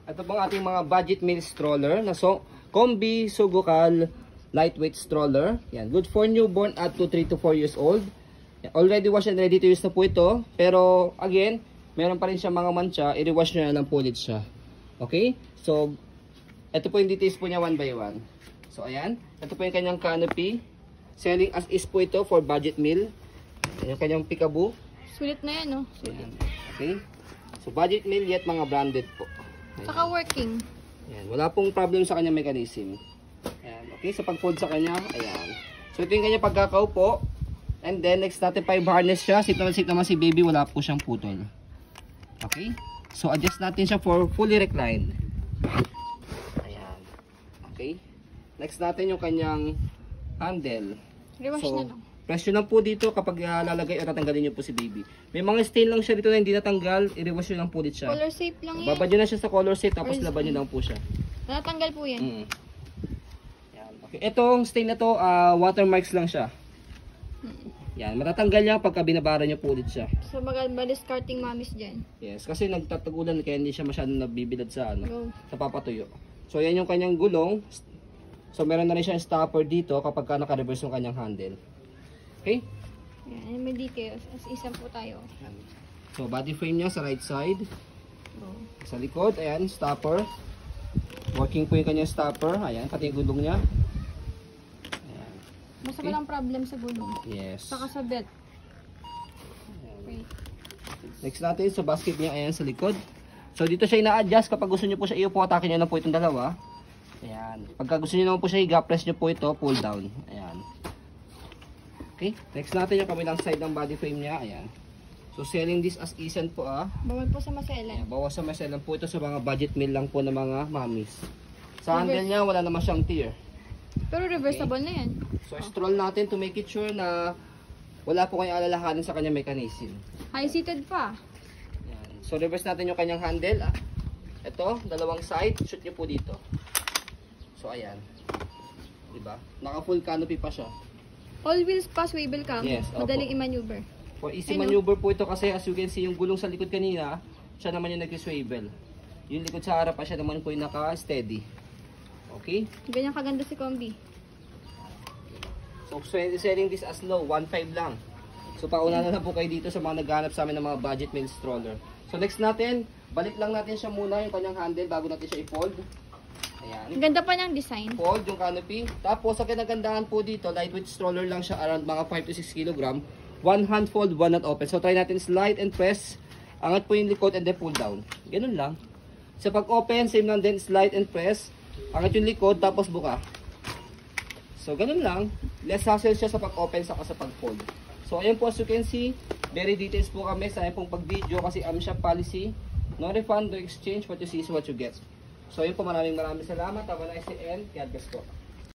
Ito pong ating mga budget meal stroller na Combi Sugukal lightweight stroller. Yan, good for newborn up to 3 to 4 years old. Yan, already wash and ready to use na po ito. Pero again, meron pa rin siya mga mancha, i-rewash nyo na lang po ulit siya. Okay? So, ito po yung details po niya one by one. So, ayan. Ito po yung kanyang canopy. Selling as is po ito for budget meal. Yung kanyang peekaboo. Sulit na yan, no? Ayan. Okay? So, budget meal yet mga branded po. Ayan. Saka working. Ayan. Wala pong problem sa kanyang mechanism. Ayan. Okay? Sa pag-fold sa kanya, ayan. So, ito yung kanyang pagkakaupo. And then, next natin 5 harness siya. Sit naman si baby. Wala po siyang putol. Okay? So, adjust natin siya for fully reclined. Ayan. Okay? Next natin yung kanyang handle. Rewash So, na lang. press nyo lang po dito kapag lalagay o tatanggalin nyo po si baby. May mga stain lang siya dito na hindi natanggal. I-rewash nyo lang po ulit siya. Color safe lang yan. Babad nyo na siya sa color safe tapos laban nyo lang po siya. Natanggal po yan. Yan. Okay. Itong stain na to, watermarks lang siya. Yan. Matatanggal niya pagka binabara nyo po ulit siya. So mag-discarding mamis dyan. Yes. Kasi nagtatagulan kaya hindi siya masyadong nabibilad sa, Go. sa papatuyo. So yan yung kanyang gulong. So meron na rin siya stopper dito kapag ka naka-reverse yung kanyang handle. Okay? Yan, may details. As isa po tayo. So body frame niya sa right side. Go. Sa likod, ayan, stopper. Working po yung kanyang stopper. Ayan, pati yung gulong niya. Ayan. Basta Okay. walang problem sa gulong. Yes. Saka sa belt. Okay. Next natin, so basket niya, ayan, sa likod. So dito siya ina-adjust kapag gusto niyo po siya iupo, atake niyo na po itong dalawa. Ayan. Pagka gusto niyo naman po siya higa, press niyo po ito, pull down. Ayan. Okay, next natin yung kabilang side ng body frame niya. Ayan. So selling this as isan po Bawal po sa maselan. Ayan, bawas sa maselan po ito sa mga budget meal lang po ng mga mommies. Sa handle niya, wala naman siyang tear. Pero reversible na yan. So stroll natin to make it sure na wala po kayong alalahanin sa kanyang mechanism. High-seated pa. Ayan. So reverse natin yung kanyang handle. Ito, dalawang side, shoot nyo po dito. So ayan. Diba? Naka full canopy pa siya. All wheels pa, swivel cam. Yes, opo. Madaling i-maneuver. For easy maneuver po ito kasi as you can see yung gulong sa likod kanina, siya naman yung nag-swivel. Yung likod sa harap pa siya naman po yung naka-steady. Okay? Ganyan kaganda si Combi. So selling this as low, 1.5 lang. So pauna na lang po kayo dito sa mga naghahanap sa amin ng mga budget meal stroller. So next natin, balik lang natin siya muna yung kanyang handle bago natin siya i-fold. Ayan. Ang ganda pa niyang design. Fold yung canopy. Tapos ang kinagandahan po dito, lightweight stroller lang siya, around mga 5 to 6 kg. One hand fold, one hand open. So try natin slide and press. Angat po yung likod and then pull down. Ganun lang. Sa pag-open, same lang din, slide and press. Angat yung likod, tapos buka. So ganun lang. Less hassle siya sa pag-open saka sa pag-fold. So ayan po, as you can see, very details po kami sa ayan pong pag-video kasi shop policy. No refund, no exchange. What you see is what you get. So yun po, maraming salamat. Have a nice day and God bless po.